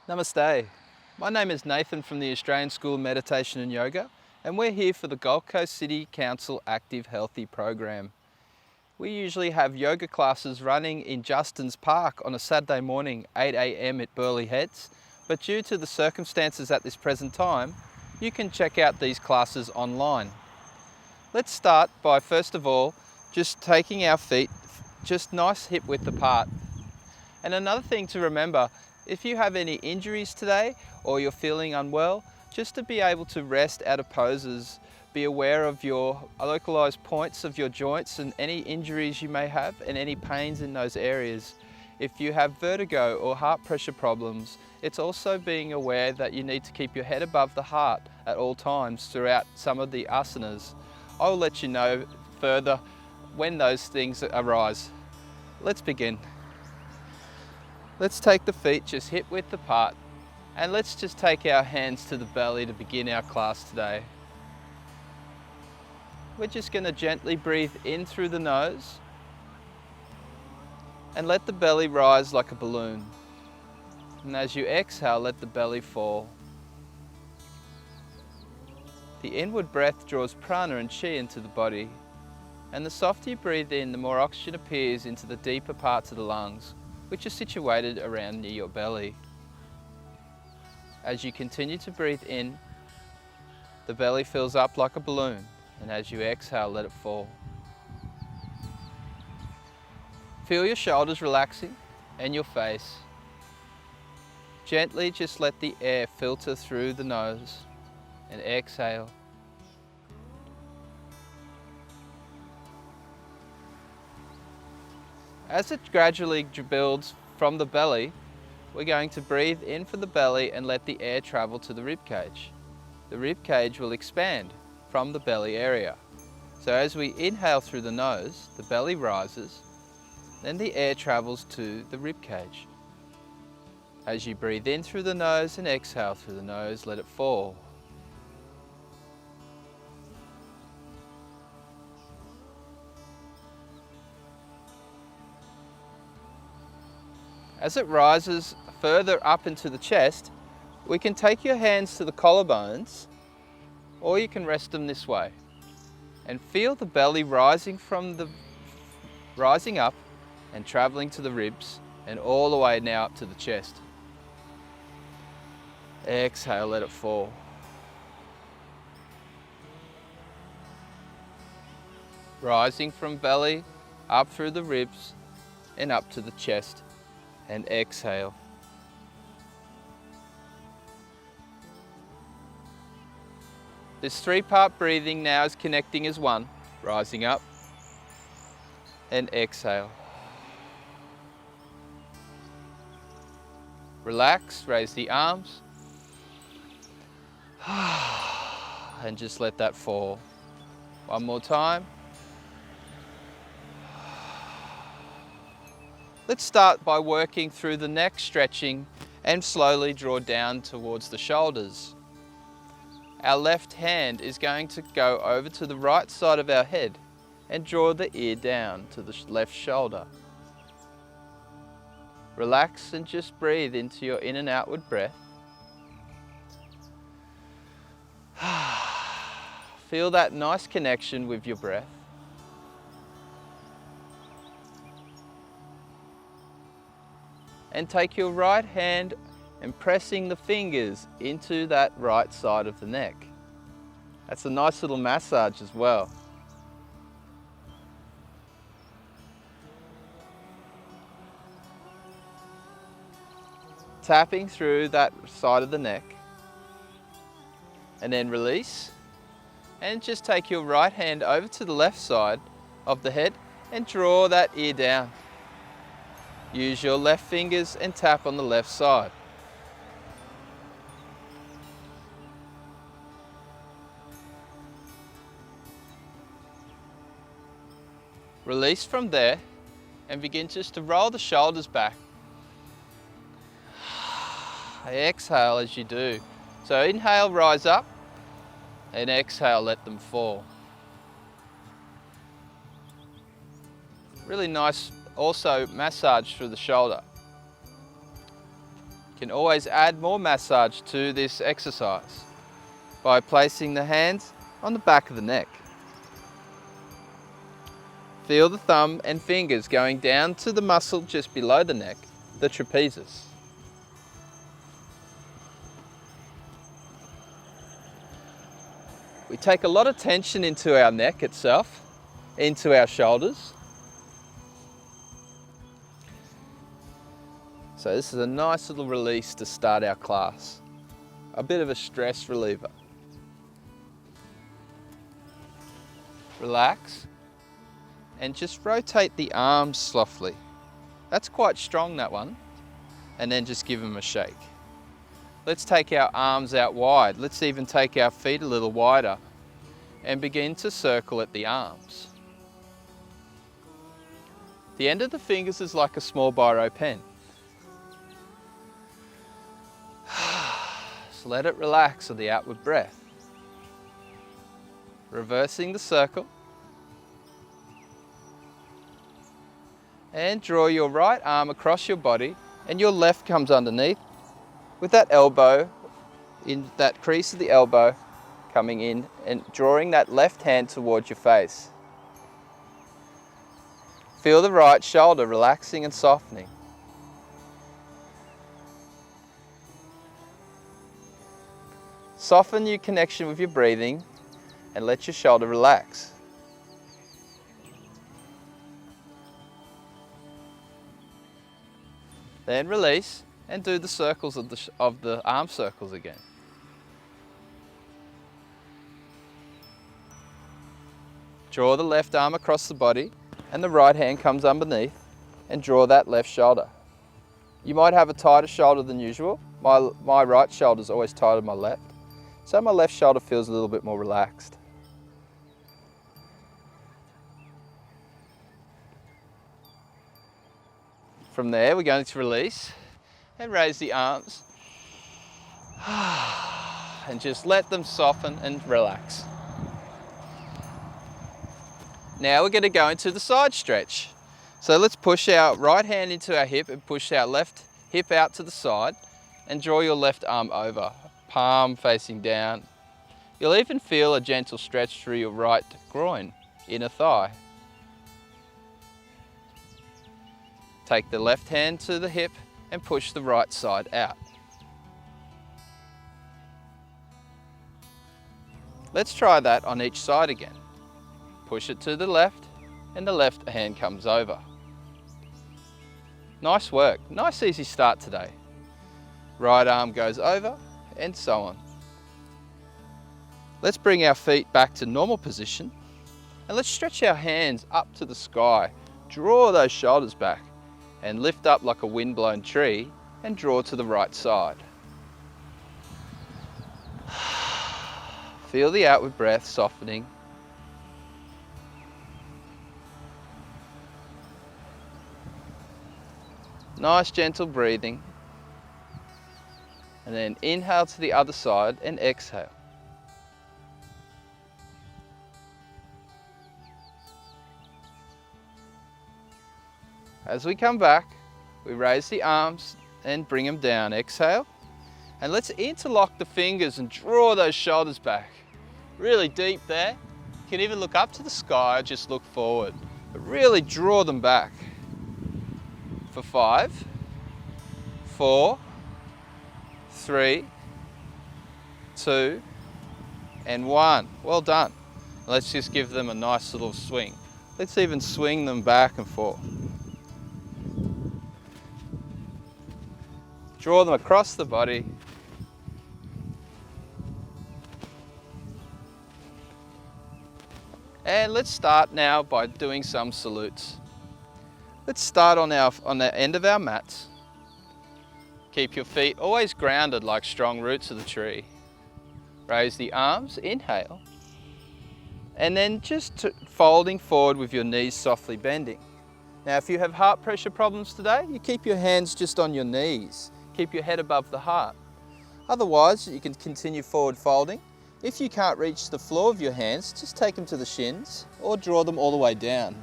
Namaste. My name is Nathan from the Australian School of Meditation and Yoga, and we're here for the Gold Coast City Council Active Healthy program. We usually have yoga classes running in Justin's Park on a Saturday morning, 8 a.m. at Burleigh Heads, but due to the circumstances at this present time, you can check out these classes online. Let's start by first of all just taking our feet just nice hip width apart. And another thing to remember, if you have any injuries today or you're feeling unwell, just to be able to rest out of poses, be aware of your localized points of your joints and any injuries you may have and any pains in those areas. If you have vertigo or heart pressure problems, it's also being aware that you need to keep your head above the heart at all times throughout some of the asanas. I'll let you know further when those things arise. Let's begin. Let's take the feet just hip width apart and let's just take our hands to the belly to begin our class today. We're just going to gently breathe in through the nose and let the belly rise like a balloon. And as you exhale, let the belly fall. The inward breath draws prana and chi into the body, and the softer you breathe in, the more oxygen appears into the deeper parts of the lungs, which are situated around near your belly. As you continue to breathe in, the belly fills up like a balloon, and as you exhale, let it fall. Feel your shoulders relaxing and your face. Gently just let the air filter through the nose and exhale. As it gradually builds from the belly, we're going to breathe in from the belly and let the air travel to the rib cage. The rib cage will expand from the belly area. So as we inhale through the nose, the belly rises, then the air travels to the rib cage. As you breathe in through the nose and exhale through the nose, let it fall. As it rises further up into the chest, we can take your hands to the collarbones, or you can rest them this way. And feel the belly rising up and traveling to the ribs and all the way now up to the chest. Exhale, let it fall. Rising from belly, up through the ribs and up to the chest. And exhale. This three-part breathing now is connecting as one, rising up and exhale. Relax, raise the arms and just let that fall. One more time. Let's start by working through the neck, stretching and slowly draw down towards the shoulders. Our left hand is going to go over to the right side of our head and draw the ear down to the left shoulder. Relax and just breathe into your in and outward breath. Feel that nice connection with your breath. And take your right hand and pressing the fingers into that right side of the neck. That's a nice little massage as well. Tapping through that side of the neck. And then release. And just take your right hand over to the left side of the head and draw that ear down. Use your left fingers and tap on the left side. Release from there and begin just to roll the shoulders back. Exhale as you do. So inhale, rise up, and exhale, let them fall. Really nice also massage through the shoulder. You can always add more massage to this exercise by placing the hands on the back of the neck. Feel the thumb and fingers going down to the muscle just below the neck, the trapezius. We take a lot of tension into our neck itself, into our shoulders. So this is a nice little release to start our class. A bit of a stress reliever. Relax and just rotate the arms softly. That's quite strong, that one. And then just give them a shake. Let's take our arms out wide. Let's even take our feet a little wider and begin to circle at the arms. The end of the fingers is like a small biro pen. Just let it relax on the outward breath. Reversing the circle. And draw your right arm across your body and your left comes underneath with that elbow, in that crease of the elbow coming in and drawing that left hand towards your face. Feel the right shoulder relaxing and softening. Soften your connection with your breathing and let your shoulder relax. Then release and do the circles of the arm circles again. Draw the left arm across the body and the right hand comes underneath and draw that left shoulder. You might have a tighter shoulder than usual. My right shoulder is always tighter than my left. So my left shoulder feels a little bit more relaxed. From there, we're going to release and raise the arms. And just let them soften and relax. Now we're going to go into the side stretch. So let's push our right hand into our hip and push our left hip out to the side and draw your left arm over, palm facing down. You'll even feel a gentle stretch through your right groin, inner thigh. Take the left hand to the hip and push the right side out. Let's try that on each side again. Push it to the left and the left hand comes over. Nice work, nice easy start today. Right arm goes over and so on. Let's bring our feet back to normal position and let's stretch our hands up to the sky. Draw those shoulders back and lift up like a wind-blown tree and draw to the right side. Feel the outward breath softening. Nice gentle breathing. And then inhale to the other side and exhale. As we come back, we raise the arms and bring them down. Exhale. And let's interlock the fingers and draw those shoulders back. Really deep there. You can even look up to the sky, just look forward. But really draw them back. For 5, 4, 3, 2, and 1. Well done. Let's just give them a nice little swing. Let's even swing them back and forth. Draw them across the body. And let's start now by doing some salutes. Let's start on the end of our mats. Keep your feet always grounded like strong roots of the tree. Raise the arms, inhale. And then just folding forward with your knees softly bending. Now if you have heart pressure problems today, you keep your hands just on your knees. Keep your head above the heart. Otherwise, you can continue forward folding. If you can't reach the floor of your hands, just take them to the shins or draw them all the way down.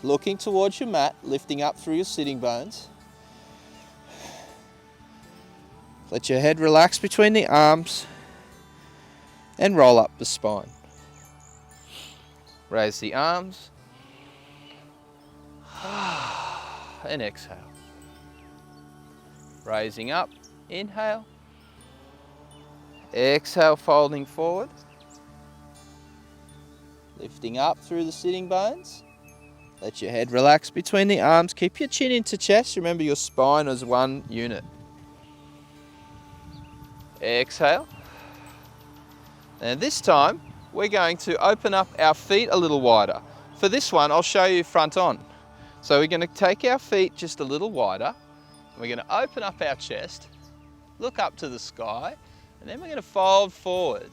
Looking towards your mat, lifting up through your sitting bones. Let your head relax between the arms and roll up the spine. Raise the arms and exhale. Raising up, inhale. Exhale, folding forward. Lifting up through the sitting bones. Let your head relax between the arms. Keep your chin into chest. Remember your spine is one unit. Exhale. And this time, we're going to open up our feet a little wider. For this one, I'll show you front on. So we're going to take our feet just a little wider. And we're going to open up our chest, look up to the sky, and then we're going to fold forward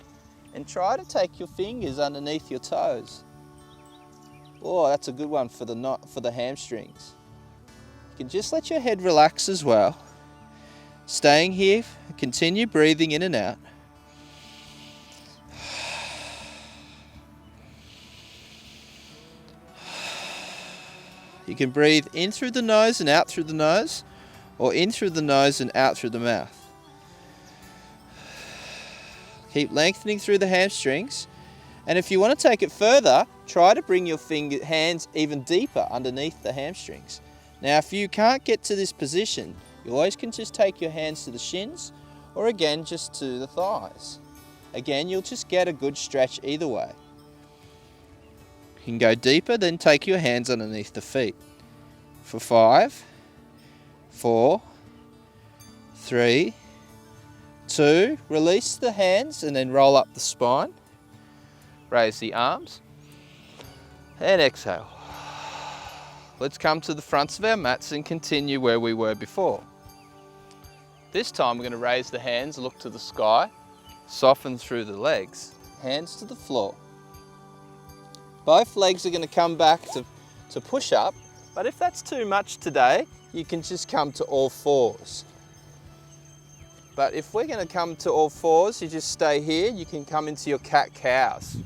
and try to take your fingers underneath your toes. Oh, that's a good one for the hamstrings. You can just let your head relax as well. Staying here, continue breathing in and out. You can breathe in through the nose and out through the nose, or in through the nose and out through the mouth. Keep lengthening through the hamstrings. And if you want to take it further, try to bring your hands even deeper underneath the hamstrings. Now, if you can't get to this position, you always can just take your hands to the shins, or again, just to the thighs. Again, you'll just get a good stretch either way. You can go deeper, then take your hands underneath the feet. For 5, 4, 3, 2, release the hands and then roll up the spine. Raise the arms and exhale. Let's come to the fronts of our mats and continue where we were before. This time we're going to raise the hands, look to the sky, soften through the legs, hands to the floor. Both legs are going to come back to push up, but if that's too much today, you can just come to all fours. But if we're going to come to all fours, you just stay here, you can come into your cat-cows.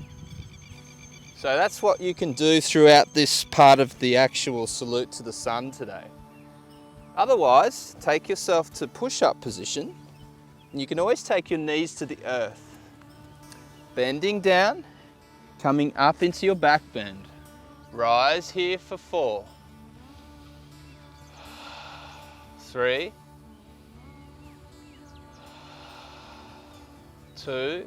So that's what you can do throughout this part of the actual salute to the sun today. Otherwise, take yourself to push-up position, and you can always take your knees to the earth. Bending down, coming up into your back bend. Rise here for 4, 3, 2,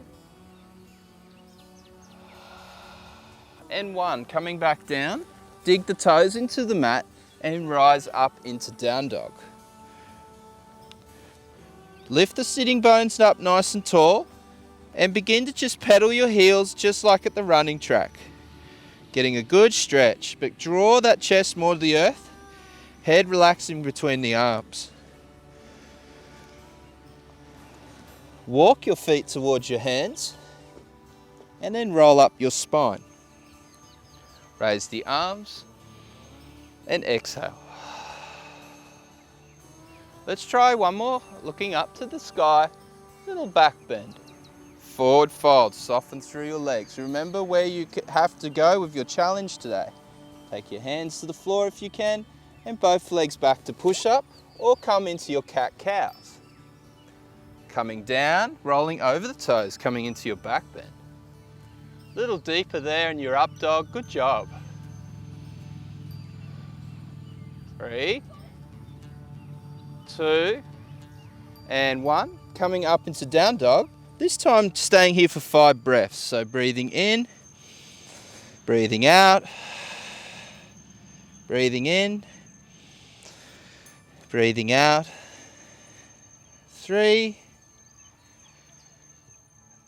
and 1. Coming back down, dig the toes into the mat and rise up into down dog. Lift the sitting bones up nice and tall and begin to just pedal your heels just like at the running track. Getting a good stretch, but draw that chest more to the earth, head relaxing between the arms. Walk your feet towards your hands and then roll up your spine. Raise the arms and exhale. Let's try one more, looking up to the sky, little back bend. Forward fold, soften through your legs. Remember where you have to go with your challenge today. Take your hands to the floor if you can, and both legs back to push up, or come into your cat-cows. Coming down, rolling over the toes, coming into your back bend. Little deeper there in your up dog, good job. 3, 2, and 1. Coming up into down dog. This time staying here for 5 breaths. So breathing in, breathing out, breathing in, breathing out. 3,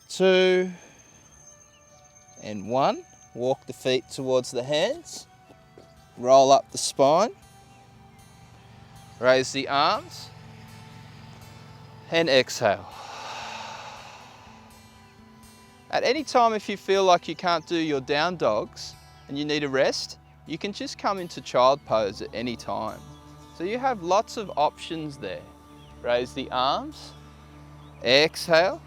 2, and 1. Walk the feet towards the hands. Roll up the spine. Raise the arms. And exhale. At any time, if you feel like you can't do your down dogs and you need a rest, you can just come into child pose at any time. So you have lots of options there. Raise the arms. Exhale.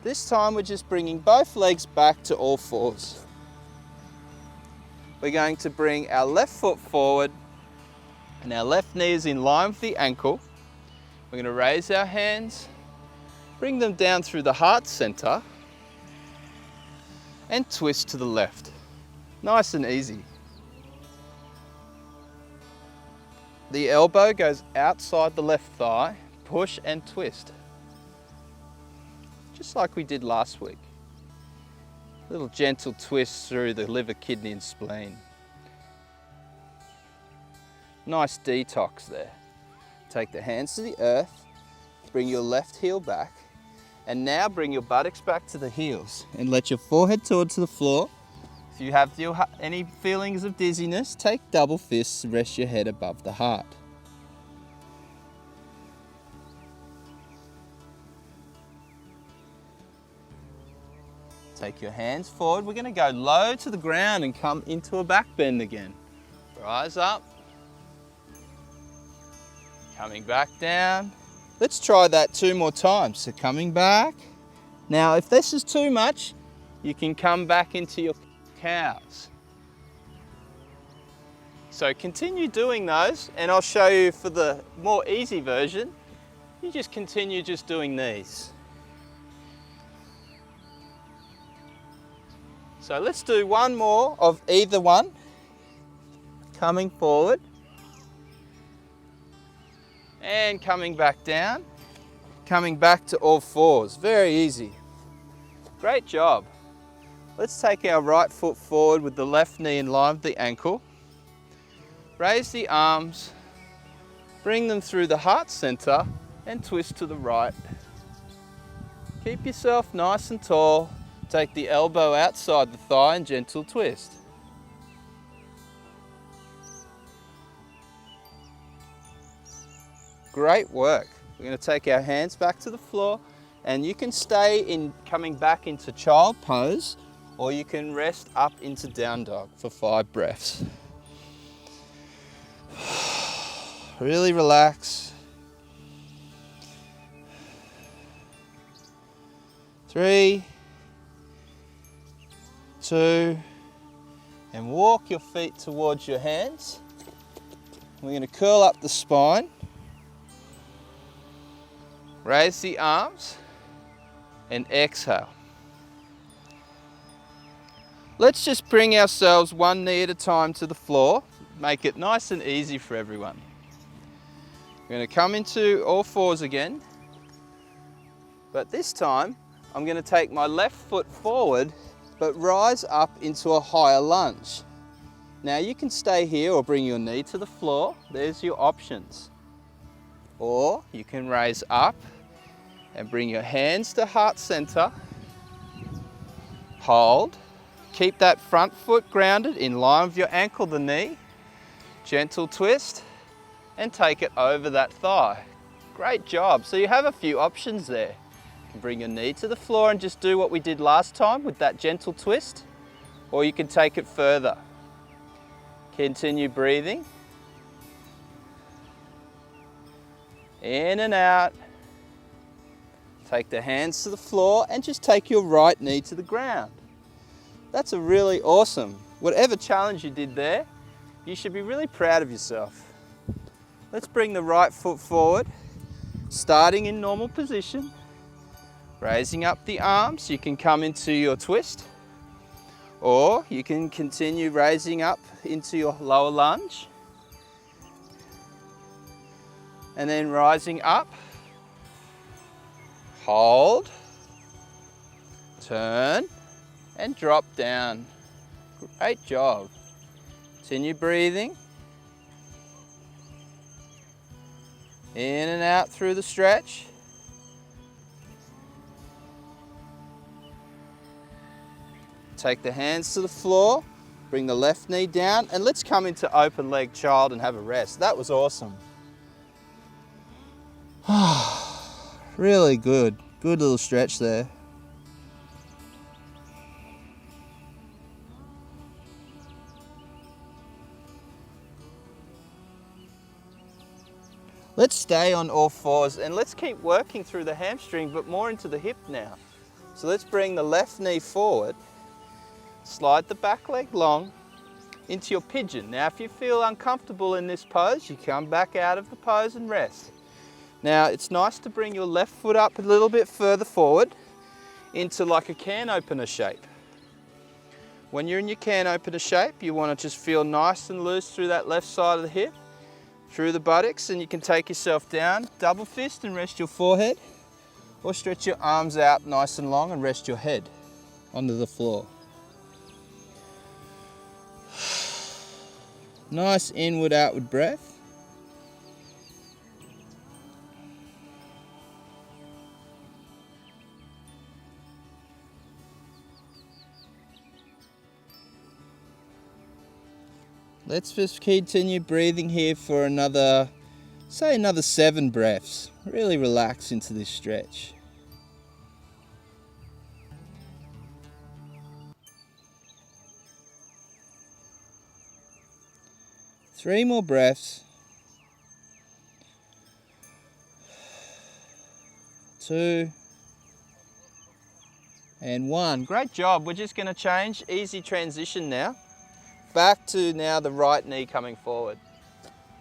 This time we're just bringing both legs back to all fours. We're going to bring our left foot forward and our left knee is in line with the ankle. We're going to raise our hands Bring them down through the heart center and twist to the left. Nice and easy. The elbow goes outside the left thigh, push and twist. Just like we did last week. Little gentle twist through the liver, kidney and spleen. Nice detox there. Take the hands to the earth, bring your left heel back, and now bring your buttocks back to the heels and let your forehead towards the floor. If you have any feelings of dizziness, take double fists and rest your head above the heart. Take your hands forward. We're going to go low to the ground and come into a back bend again. Rise up. Coming back down. Let's try that 2 more times. So coming back. Now, if this is too much, you can come back into your cows. So continue doing those, and I'll show you for the more easy version. You just continue just doing these. So let's do one more of either one. Coming forward. And coming back down. Coming back to all fours. Very easy. Great job. Let's take our right foot forward with the left knee in line with the ankle. Raise the arms. Bring them through the heart center and twist to the right. Keep yourself nice and tall. Take the elbow outside the thigh and gentle twist. Great work. We're going to take our hands back to the floor, and you can stay in coming back into child pose, or you can rest up into down dog for 5 breaths. Really relax. 3, 2, and walk your feet towards your hands. We're going to curl up the spine. Raise the arms and exhale. Let's just bring ourselves one knee at a time to the floor. Make it nice and easy for everyone. We're going to come into all fours again, but this time I'm going to take my left foot forward but rise up into a higher lunge. Now you can stay here or bring your knee to the floor. There's your options. Or you can raise up and bring your hands to heart center. Hold. Keep that front foot grounded in line with your ankle, the knee. Gentle twist and take it over that thigh. Great job. So you have a few options there. You can bring your knee to the floor and just do what we did last time with that gentle twist, or you can take it further. Continue breathing. In and out. Take the hands to the floor and just take your right knee to the ground. That's a really awesome. Whatever challenge you did there, you should be really proud of yourself. Let's bring the right foot forward, starting in normal position. Raising up the arms, you can come into your twist, or you can continue raising up into your lower lunge. And then rising up, hold, turn, and drop down. Great job. Continue breathing. In and out through the stretch. Take the hands to the floor, bring the left knee down, and let's come into open leg child and have a rest. That was awesome. Really good. Good little stretch there. Let's stay on all fours and let's keep working through the hamstring, but more into the hip now. So let's bring the left knee forward, slide the back leg long into your pigeon. Now if you feel uncomfortable in this pose, you come back out of the pose and rest. Now it's nice to bring your left foot up a little bit further forward into like a can opener shape. When you're in your can opener shape, you want to just feel nice and loose through that left side of the hip, through the buttocks, and you can take yourself down, double fist and rest your forehead, or stretch your arms out nice and long and rest your head onto the floor. Nice inward outward breath. Let's just continue breathing here for another, say another 7 breaths. Really relax into this stretch. Three more breaths. 2 and 1. Great job. We're just going to change, easy transition now. Back to now the right knee coming forward.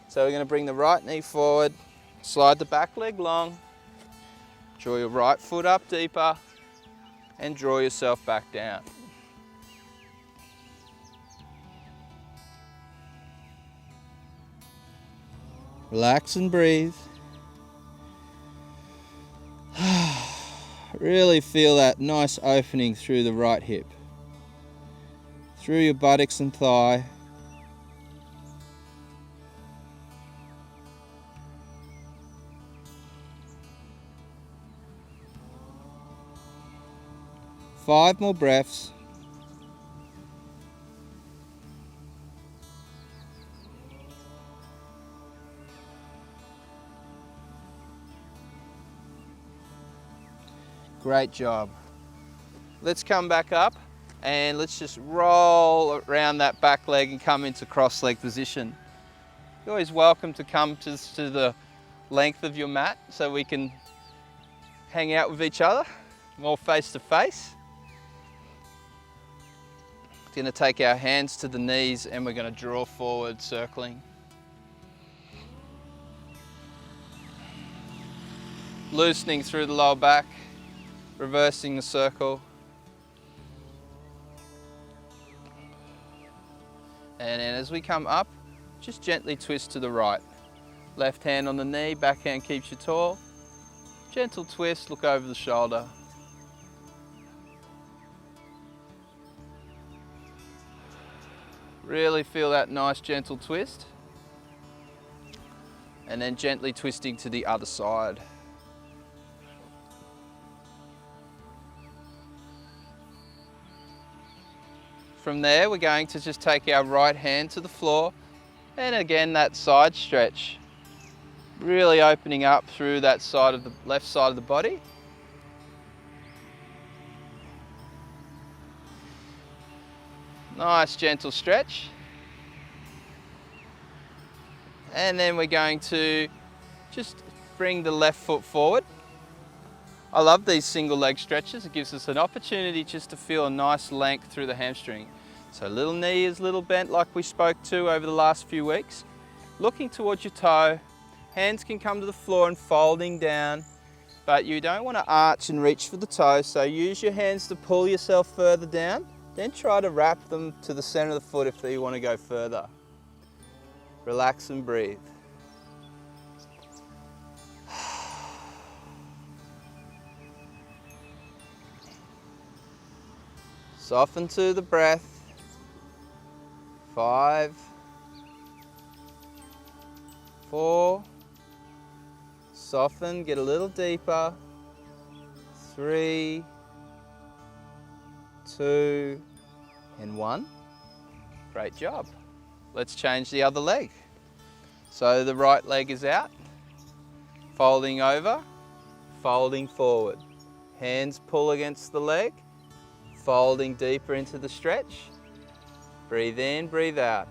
So we're going to bring the right knee forward, slide the back leg long, draw your right foot up deeper, and draw yourself back down. Relax and breathe. Really feel that nice opening through the right hip, through your buttocks and thigh. Five more breaths. Great job. Let's come back up and let's just roll around that back leg and come into cross leg position. You're always welcome to come to the length of your mat so we can hang out with each other more face to face. We're going to take our hands to the knees and we're going to draw forward, circling. Loosening through the lower back, reversing the circle. And then as we come up, just gently twist to the right. Left hand on the knee, back hand keeps you tall. Gentle twist, look over the shoulder. Really feel that nice gentle twist. And then gently twisting to the other side. From there, we're going to just take our right hand to the floor, and again that side stretch. Really opening up through that side of the left side of the body. Nice gentle stretch. And then we're going to just bring the left foot forward. I love these single leg stretches. It gives us an opportunity just to feel a nice length through the hamstring. So little knee is a little bent like we spoke to over the last few weeks. Looking towards your toe. Hands can come to the floor and folding down, but you don't want to arch and reach for the toe, so use your hands to pull yourself further down. Then try to wrap them to the center of the foot if you want to go further. Relax and breathe. Soften to the breath. 5, 4, soften, get a little deeper. 3, 2, and 1. Great job. Let's change the other leg. So the right leg is out, folding over, folding forward. Hands pull against the leg, folding deeper into the stretch. Breathe in, breathe out.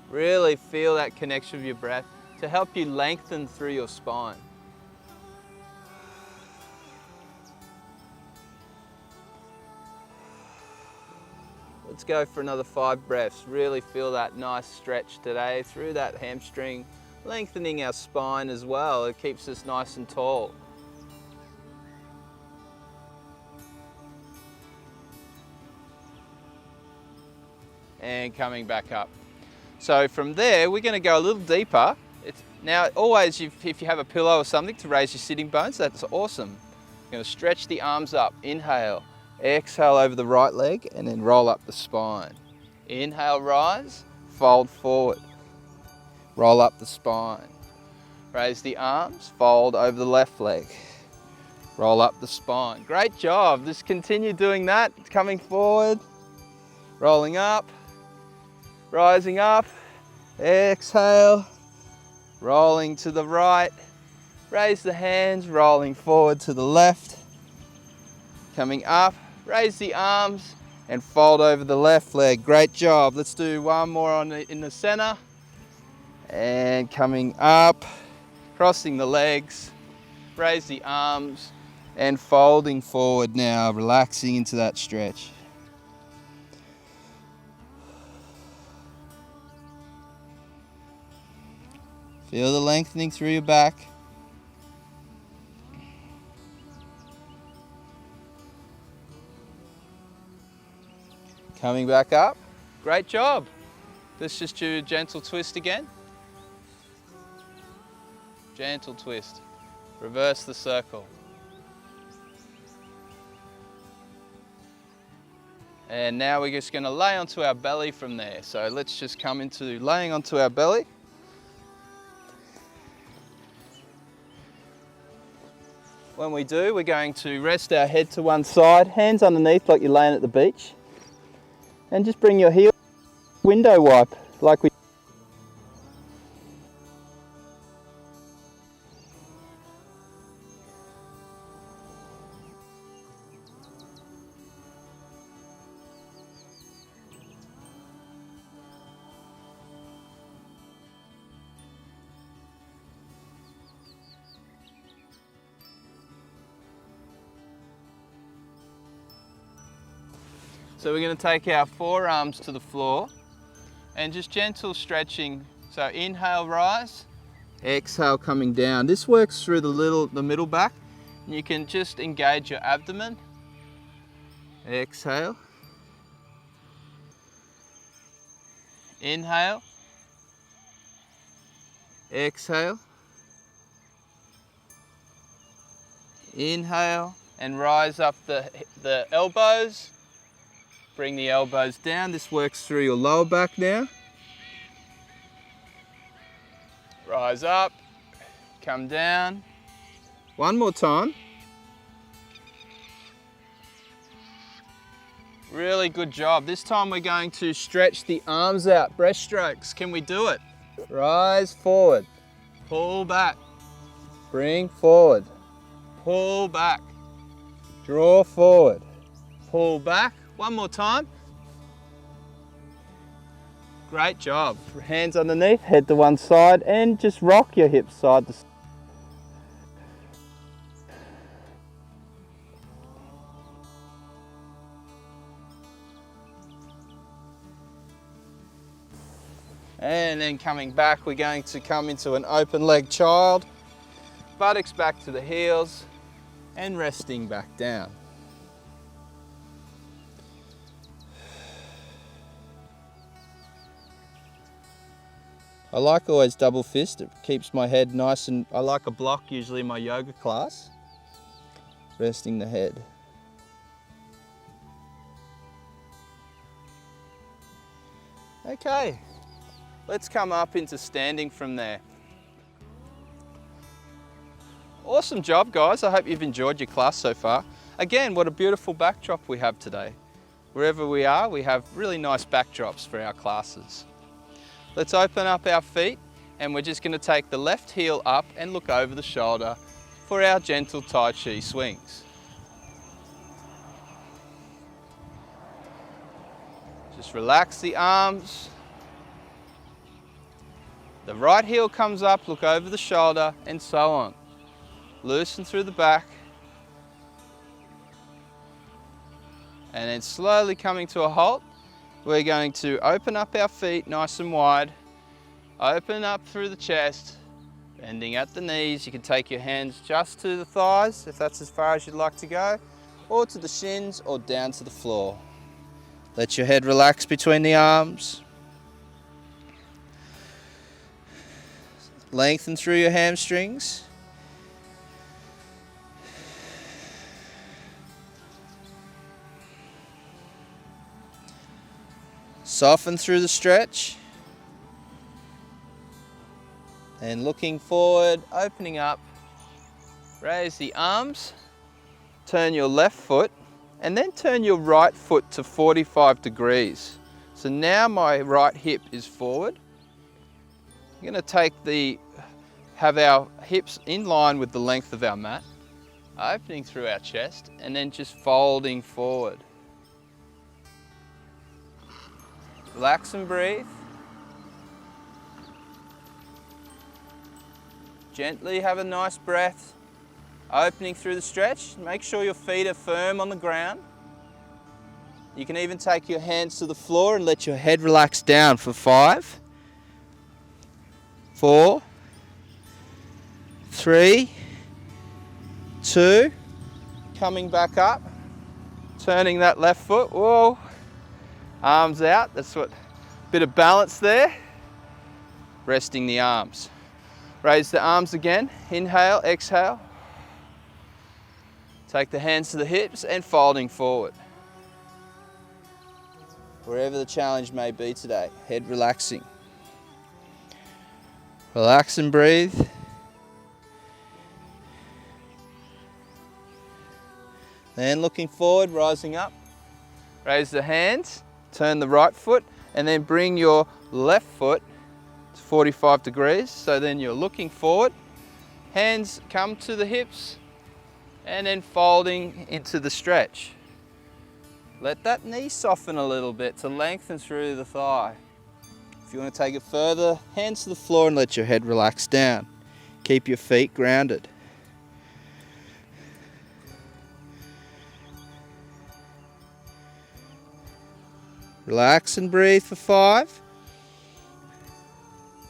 Really feel that connection with your breath to help you lengthen through your spine. Let's go for another 5 breaths. Really feel that nice stretch today through that hamstring, lengthening our spine as well. It keeps us nice and tall. And coming back up. So from there, we're going to go a little deeper. Now, always, if you have a pillow or something to raise your sitting bones, that's awesome. You're going to stretch the arms up. Inhale. Exhale over the right leg and then roll up the spine. Inhale, rise, fold forward. Roll up the spine. Raise the arms, fold over the left leg. Roll up the spine. Great job. Just continue doing that. Coming forward, rolling up, rising up, exhale, rolling to the right. Raise the hands, rolling forward to the left. Coming up, raise the arms and fold over the left leg. Great job. Let's do one more in the center. And coming up, crossing the legs, raise the arms and folding forward now, relaxing into that stretch. Feel the lengthening through your back. Coming back up. Great job. Let's just do a gentle twist again. Gentle twist. Reverse the circle. And now we're just going to lay onto our belly from there. So let's just come into laying onto our belly. When we do, we're going to rest our head to one side, hands underneath like you're laying at the beach. And just bring your heel window wipe like we. So we're going to take our forearms to the floor and just gentle stretching. So inhale, rise, exhale, coming down. This works through the middle back, and you can just engage your abdomen. Exhale. Inhale. Exhale. Inhale and rise up the elbows. Bring the elbows down. This works through your lower back now. Rise up, come down. One more time. Really good job. This time we're going to stretch the arms out, breaststrokes. Can we do it? Rise forward, pull back, bring forward, pull back, draw forward, pull back. One more time. Great job. Hands underneath, head to one side, and just rock your hips side to side. And then coming back, we're going to come into an open leg child, buttocks back to the heels, and resting back down. I like always double fist. It keeps my head nice, and I like a block usually in my yoga class. Resting the head. Okay, let's come up into standing from there. Awesome job, guys. I hope you've enjoyed your class so far. Again, what a beautiful backdrop we have today. Wherever we are, we have really nice backdrops for our classes. Let's open up our feet, and we're just going to take the left heel up and look over the shoulder for our gentle Tai Chi swings. Just relax the arms. The right heel comes up, look over the shoulder, and so on. Loosen through the back. And then slowly coming to a halt. we're going to open up our feet nice and wide, open up through the chest, bending at the knees. You can take your hands just to the thighs if that's as far as you'd like to go, or to the shins, or down to the floor. Let your head relax between the arms. Lengthen through your hamstrings. Soften through the stretch. And looking forward, opening up, raise the arms, turn your left foot, and then turn your right foot to 45 degrees. So now my right hip is forward. We're going to have our hips in line with the length of our mat, opening through our chest, and then just folding forward. Relax and breathe. Gently have a nice breath, opening through the stretch. Make sure your feet are firm on the ground. You can even take your hands to the floor and let your head relax down for 5, 4, 3, 2, coming back up, turning that left foot, whoa, arms out, that's what, bit of balance there, resting the arms. Raise the arms again, inhale, exhale, take the hands to the hips and folding forward. Wherever the challenge may be today, head relaxing. Relax and breathe. Then looking forward, rising up. Raise the hands, turn the right foot, and then bring your left foot to 45 degrees. So then you're looking forward, hands come to the hips, and then folding into the stretch. Let that knee soften a little bit to lengthen through the thigh. If you want to take it further, hands to the floor and let your head relax down. Keep your feet grounded. Relax and breathe for 5,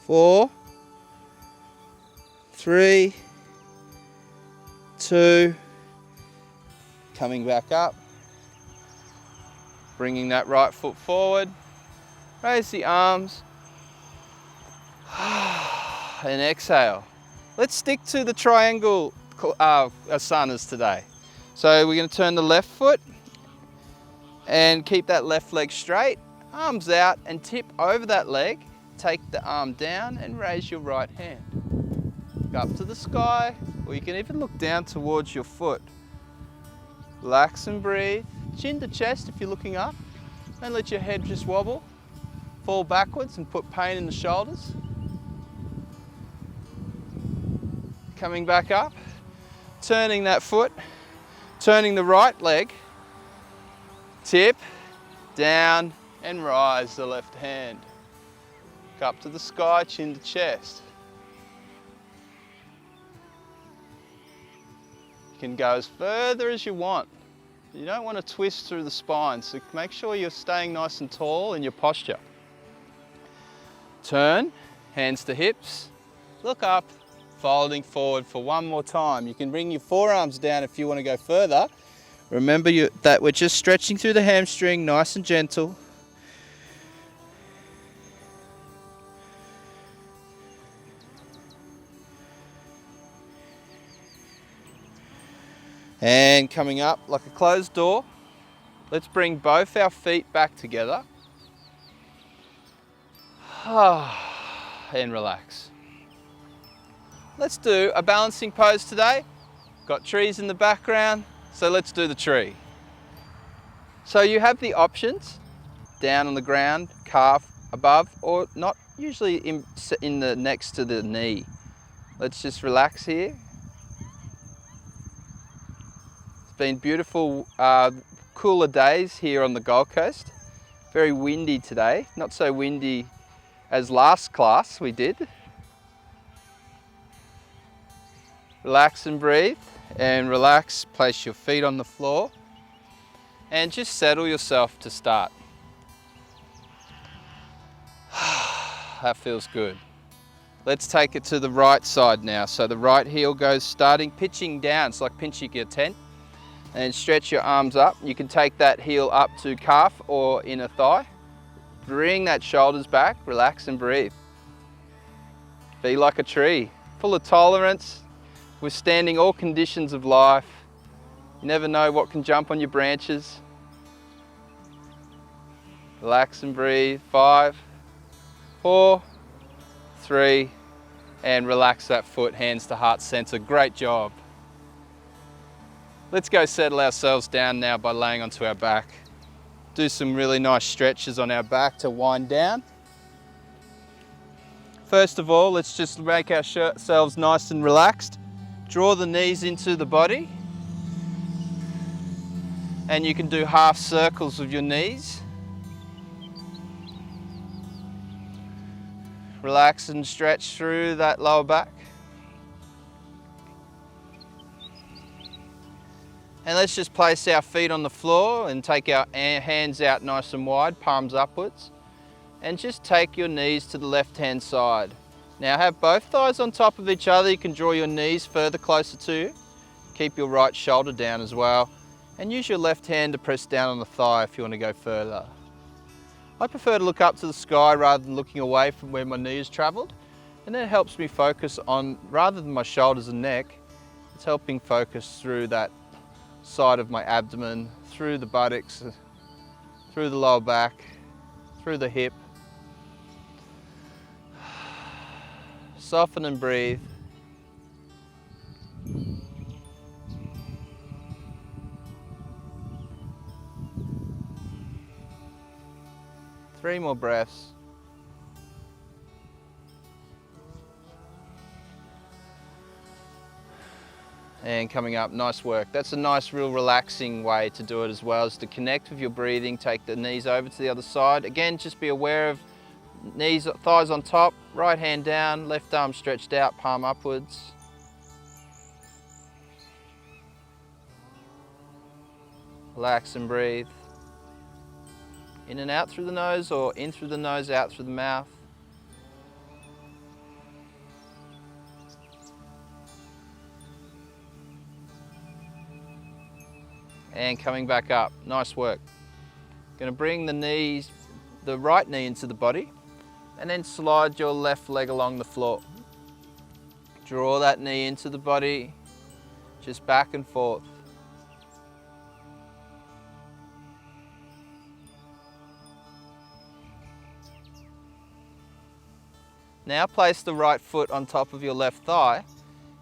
4, 3, 2, coming back up, bringing that right foot forward, raise the arms, and exhale. Let's stick to the triangle asanas today. So we're going to turn the left foot and keep that left leg straight, arms out and tip over that leg. Take the arm down and raise your right hand. Look up to the sky, or you can even look down towards your foot. Relax and breathe. Chin to chest if you're looking up. Don't let your head just wobble. Fall backwards and put pain in the shoulders. Coming back up, turning that foot, turning the right leg, tip, down and rise the left hand. Look up to the sky, chin to chest. You can go as further as you want. You don't want to twist through the spine, so make sure you're staying nice and tall in your posture. Turn, hands to hips, look up, folding forward for one more time. You can bring your forearms down if you want to go further. Remember that we're just stretching through the hamstring, nice and gentle. And coming up like a closed door, let's bring both our feet back together. And relax. Let's do a balancing pose today. Got trees in the background, so let's do the tree. So you have the options, down on the ground, calf above, or not, usually in the next to the knee. Let's just relax here. It's been beautiful, cooler days here on the Gold Coast. Very windy today, not so windy as last class we did. Relax and breathe, and relax, place your feet on the floor and just settle yourself to start. that feels good. Let's take it to the right side now. So the right heel goes pitching down. It's like pinching your tent. And stretch your arms up. You can take that heel up to calf or inner thigh. Bring that shoulders back, relax and breathe. Be like a tree, full of tolerance, withstanding all conditions of life. You never know what can jump on your branches. Relax and breathe. 5, 4, 3, and relax that foot, hands to heart center. Great job. Let's go settle ourselves down now by laying onto our back. Do some really nice stretches on our back to wind down. First of all, let's just make ourselves nice and relaxed. Draw the knees into the body. And you can do half circles with your knees. Relax and stretch through that lower back. And let's just place our feet on the floor and take our hands out nice and wide, palms upwards. And just take your knees to the left-hand side. Now have both thighs on top of each other. You can draw your knees further closer to you. Keep your right shoulder down as well. And use your left hand to press down on the thigh if you want to go further. I prefer to look up to the sky rather than looking away from where my knee has travelled. And that helps me focus on, rather than my shoulders and neck, it's helping focus through that side of my abdomen, through the buttocks, through the lower back, through the hip. Soften and breathe. Three more breaths. And coming up, nice work. That's a nice, real relaxing way to do it as well, is to connect with your breathing. Take the knees over to the other side. Again, just be aware of knees, thighs on top, right hand down, left arm stretched out, palm upwards. Relax and breathe. In and out through the nose, or in through the nose, out through the mouth. And coming back up, nice work. Going to bring the right knee into the body, and then slide your left leg along the floor. Draw that knee into the body, just back and forth. Now place the right foot on top of your left thigh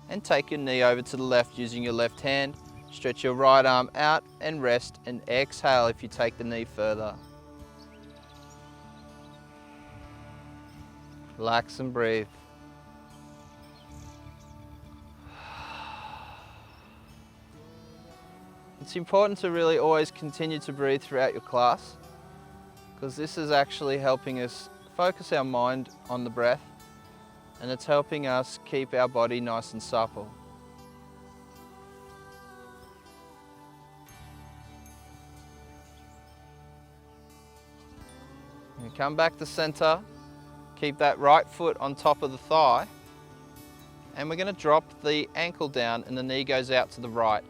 and take your knee over to the left using your left hand. Stretch your right arm out and rest, and exhale if you take the knee further. Relax and breathe. It's important to really always continue to breathe throughout your class, because this is actually helping us focus our mind on the breath, and it's helping us keep our body nice and supple. And come back to center, keep that right foot on top of the thigh, and we're going to drop the ankle down and the knee goes out to the right.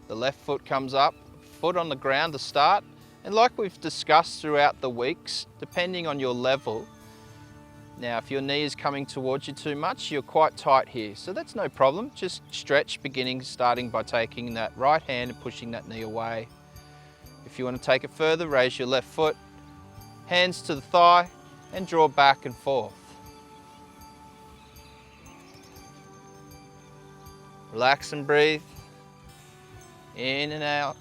The left foot comes up, foot on the ground to start, and like we've discussed throughout the weeks, depending on your level, now if your knee is coming towards you too much, you're quite tight here, so that's no problem. Just stretch, starting by taking that right hand and pushing that knee away. If you want to take it further, raise your left foot, hands to the thigh, and draw back and forth. Relax and breathe. In and out.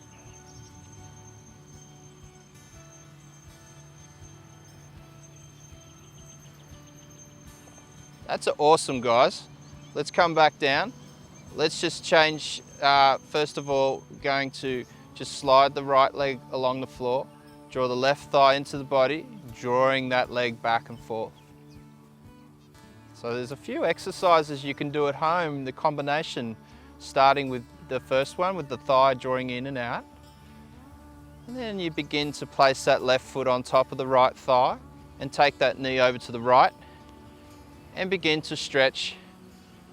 That's awesome, guys. Let's come back down. Let's just change, first of all, going to just slide the right leg along the floor. Draw the left thigh into the body, drawing that leg back and forth. So there's a few exercises you can do at home, the combination, starting with the first one with the thigh drawing in and out. And then you begin to place that left foot on top of the right thigh, and take that knee over to the right and begin to stretch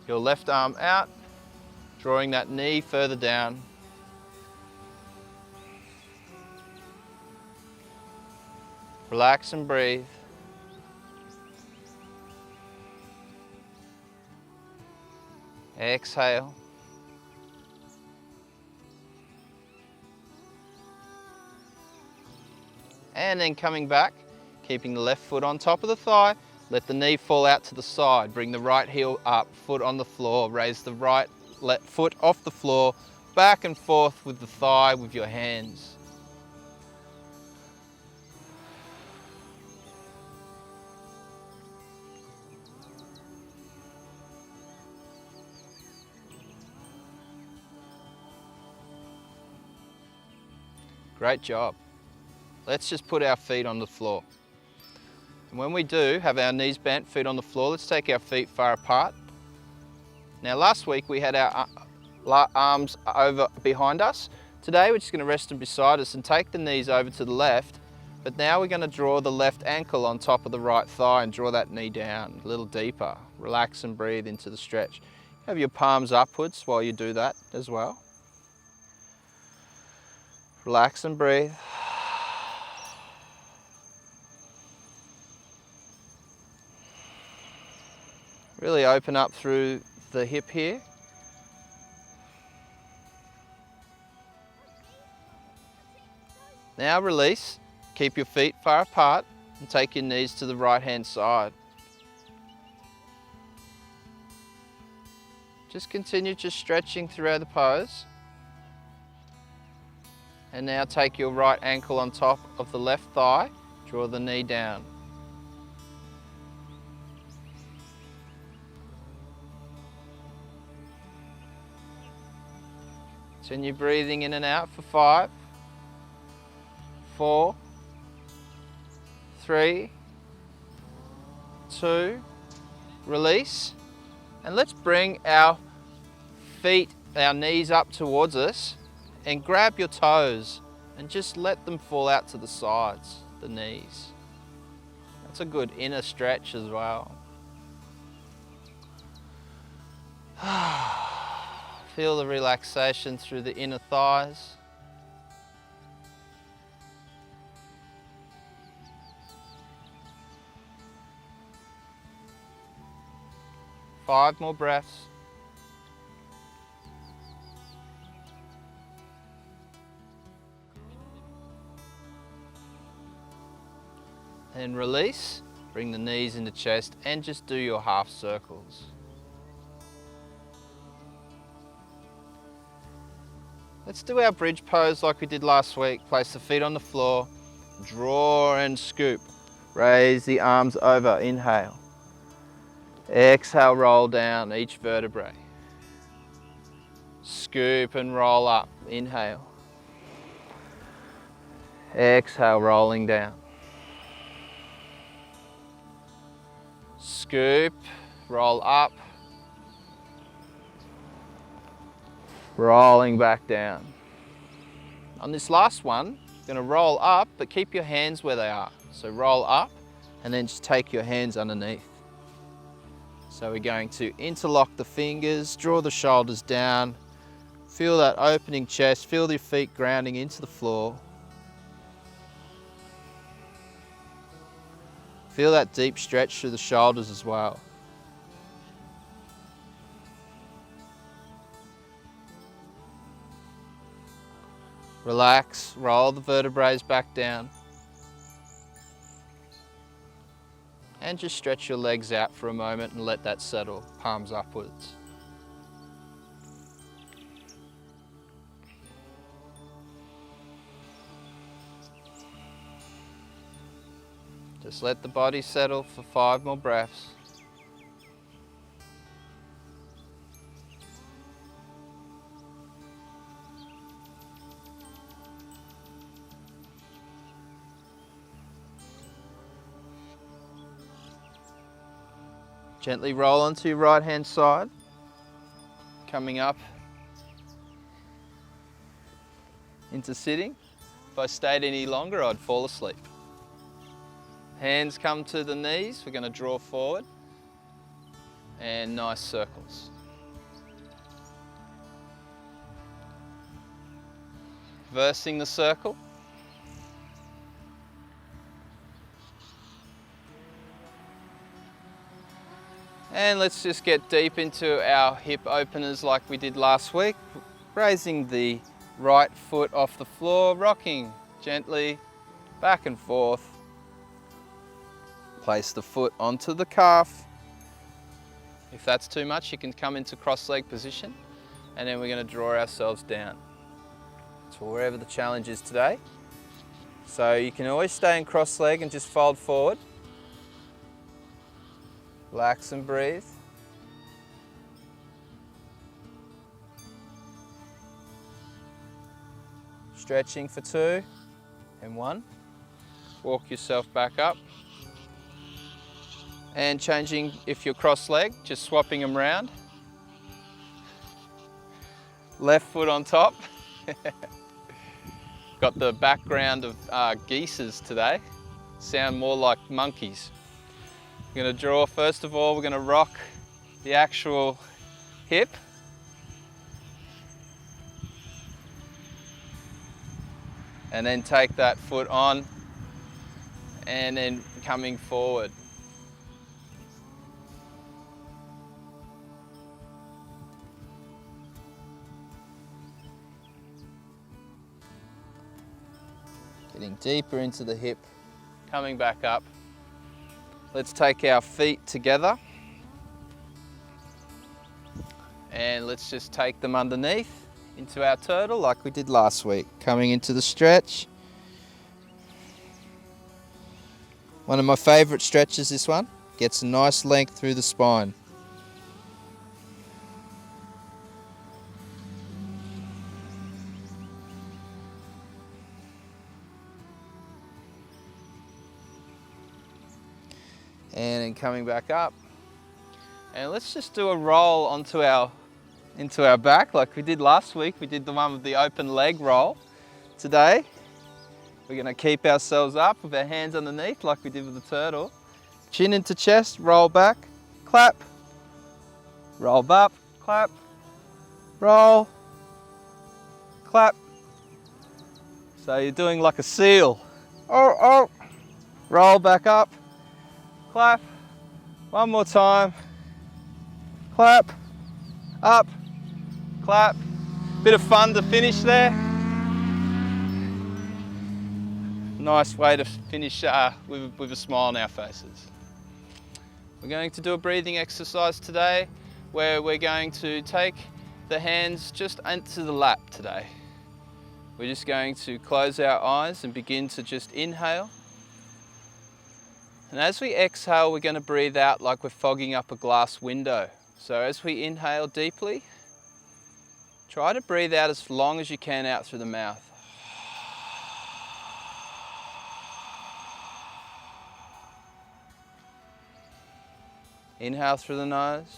your left arm out, drawing that knee further down. Relax and breathe. Exhale. And then coming back, keeping the left foot on top of the thigh, let the knee fall out to the side. Bring the right heel up, foot on the floor. Raise the right foot off the floor, back and forth with the thigh with your hands. Great job. Let's just put our feet on the floor. And when we do, have our knees bent, feet on the floor, let's take our feet far apart. Now last week we had our arms over behind us. Today we're just going to rest them beside us and take the knees over to the left. But now we're going to draw the left ankle on top of the right thigh and draw that knee down a little deeper. Relax and breathe into the stretch. Have your palms upwards while you do that as well. Relax and breathe. Really open up through the hip here. Now release. Keep your feet far apart and take your knees to the right hand side. Just continue just stretching throughout the pose. And now take your right ankle on top of the left thigh. Draw the knee down. Continue breathing in and out for 5, 4, 3, 2, release. And let's bring our feet, our knees up towards us and grab your toes and just let them fall out to the sides, the knees. That's a good inner stretch as well. Feel the relaxation through the inner thighs. Five more breaths. And release. Bring the knees into chest and just do your half circles. Let's do our bridge pose like we did last week. Place the feet on the floor, draw and scoop. Raise the arms over, inhale. Exhale, roll down each vertebrae. Scoop and roll up, inhale. Exhale, rolling down. Scoop, roll up. Rolling back down. On this last one, you're going to roll up, but keep your hands where they are. So roll up and then just take your hands underneath. So we're going to interlock the fingers, draw the shoulders down, feel that opening chest, feel your feet grounding into the floor. Feel that deep stretch through the shoulders as well. Relax, roll the vertebrae back down. And just stretch your legs out for a moment and let that settle, palms upwards. Just let the body settle for 5 more breaths. Gently roll onto your right hand side, coming up into sitting. If I stayed any longer, I'd fall asleep. Hands come to the knees, we're going to draw forward and nice circles. Reversing the circle. And let's just get deep into our hip openers like we did last week. Raising the right foot off the floor, rocking gently back and forth. Place the foot onto the calf. If that's too much, you can come into cross-leg position, and then we're going to draw ourselves down. So wherever the challenge is today. So you can always stay in cross-leg and just fold forward. Relax and breathe. Stretching for 2 and 1. Walk yourself back up. And changing, if you're cross-leg, just swapping them around. Left foot on top. Got the background of geeses today. Sound more like monkeys. We're going to draw, first of all, we're going to rock the actual hip. And then take that foot on and then coming forward. Getting deeper into the hip, coming back up. Let's take our feet together and let's just take them underneath into our turtle like we did last week. Coming into the stretch. One of my favourite stretches, this one. Gets a nice length through the spine. And then coming back up. And let's just do a roll into our back like we did last week. We did the one with the open leg roll. Today, we're going to keep ourselves up with our hands underneath like we did with the turtle. Chin into chest, roll back, clap, roll up, clap, roll, clap. So you're doing like a seal. Oh, roll back up. Clap, one more time, clap, up, clap. Bit of fun to finish there. Nice way to finish with a smile on our faces. We're going to do a breathing exercise today where we're going to take the hands just into the lap today. We're just going to close our eyes and begin to just inhale. And as we exhale, we're going to breathe out like we're fogging up a glass window. So as we inhale deeply, try to breathe out as long as you can out through the mouth. Inhale through the nose.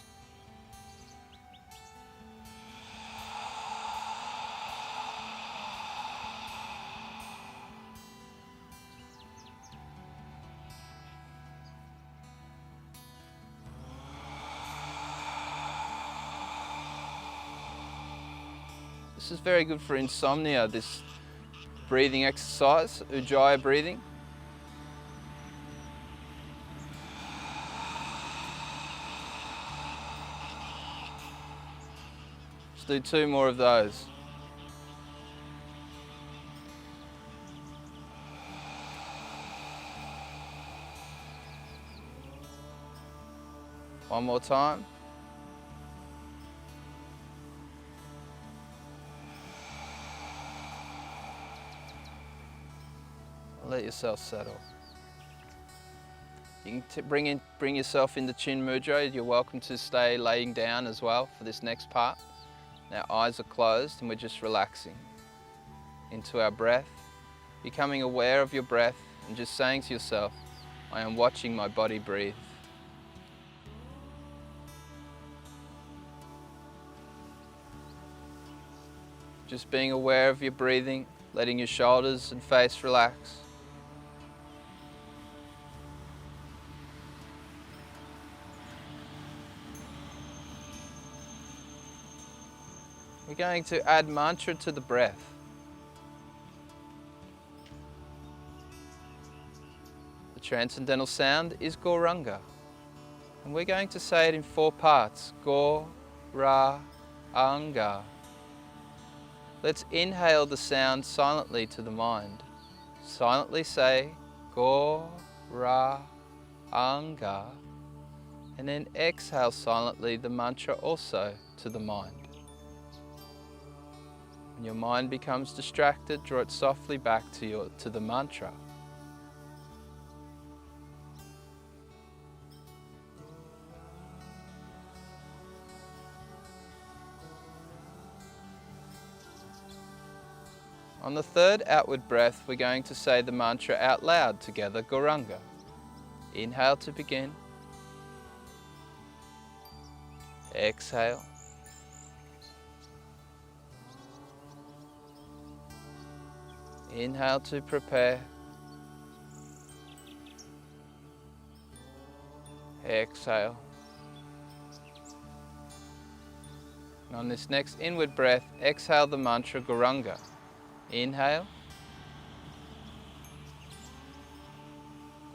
This is very good for insomnia, this breathing exercise, Ujjayi breathing. Let's do 2 more of those. One more time. Let yourself settle. You can bring yourself into Chin Mudra. You're welcome to stay laying down as well for this next part. Now eyes are closed and we're just relaxing into our breath, becoming aware of your breath and just saying to yourself, I am watching my body breathe. Just being aware of your breathing, letting your shoulders and face relax. we're going to add mantra to the breath. The transcendental sound is Gauranga, and we're going to say it in 4 parts. Gaur-ra-anga. Let's inhale the sound silently to the mind. Silently say Gaur-ra-anga, and then exhale silently the mantra also to the mind. When your mind becomes distracted, draw it softly back to the mantra. On the 3rd outward breath, we're going to say the mantra out loud together, Gauranga. Inhale to begin. Exhale. Inhale to prepare. Exhale. And on this next inward breath, exhale the mantra Gauranga. Inhale.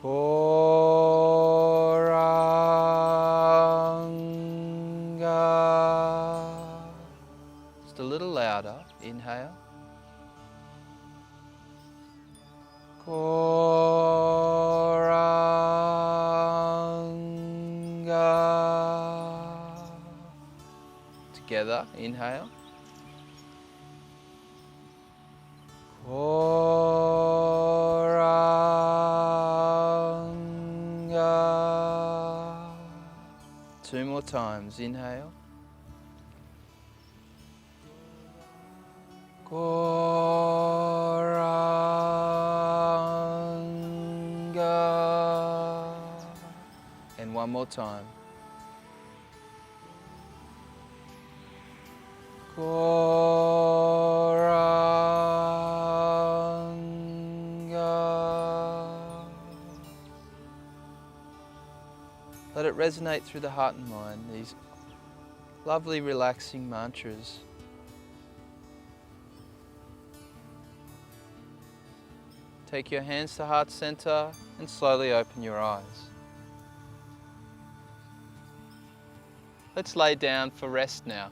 Gauranga. Just a little louder. Inhale. Gauranga. Together, inhale. Gauranga. 2 more times, inhale. Gauranga. And 1 more time. Gauranga. Let it resonate through the heart and mind, these lovely relaxing mantras. Take your hands to heart center and slowly open your eyes. Let's lay down for rest now.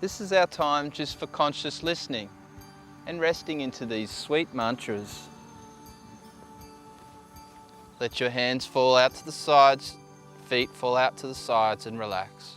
This is our time just for conscious listening and resting into these sweet mantras. Let your hands fall out to the sides, feet fall out to the sides and relax.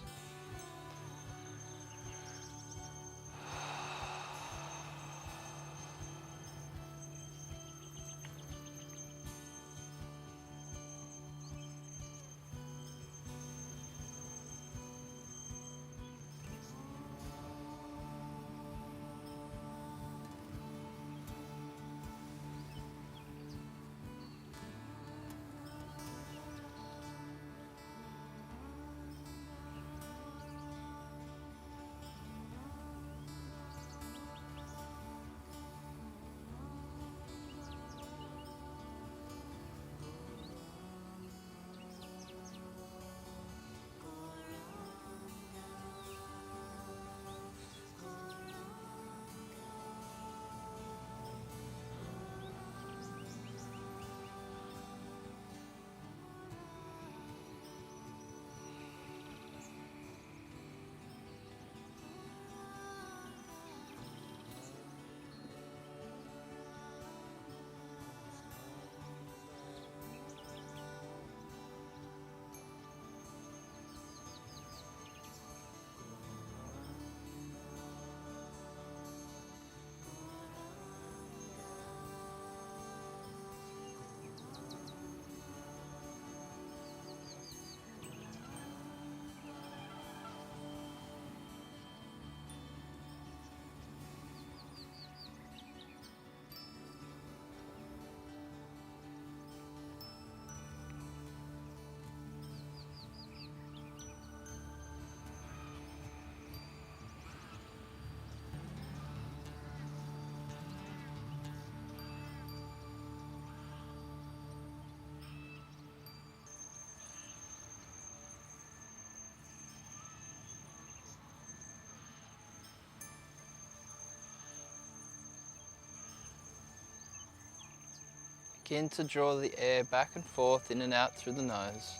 Begin to draw the air back and forth, in and out through the nose.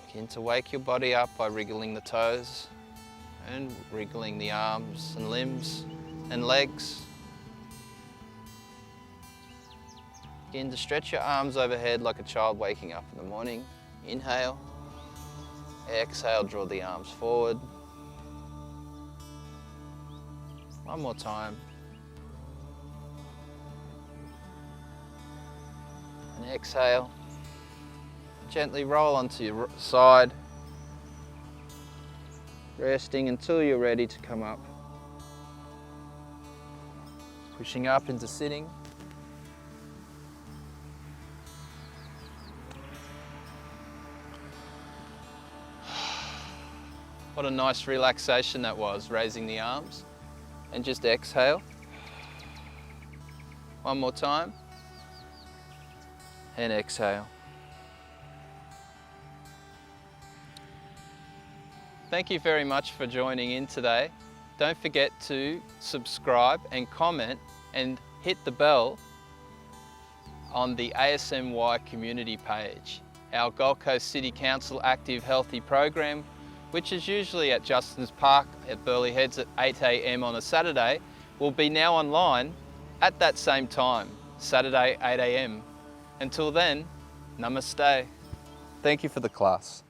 Begin to wake your body up by wriggling the toes and wriggling the arms and limbs and legs. Begin to stretch your arms overhead like a child waking up in the morning. Inhale. Exhale, draw the arms forward. One more time. And exhale. Gently roll onto your side, resting until you're ready to come up. Pushing up into sitting. What a nice relaxation that was, raising the arms. And just exhale. One more time. And exhale. Thank you very much for joining in today. Don't forget to subscribe and comment and hit the bell on the ASMY community page. Our Gold Coast City Council Active Healthy program, which is usually at Justin's Park at Burleigh Heads at 8 AM on a Saturday, will be now online at that same time, Saturday 8 AM. Until then, namaste. Thank you for the class.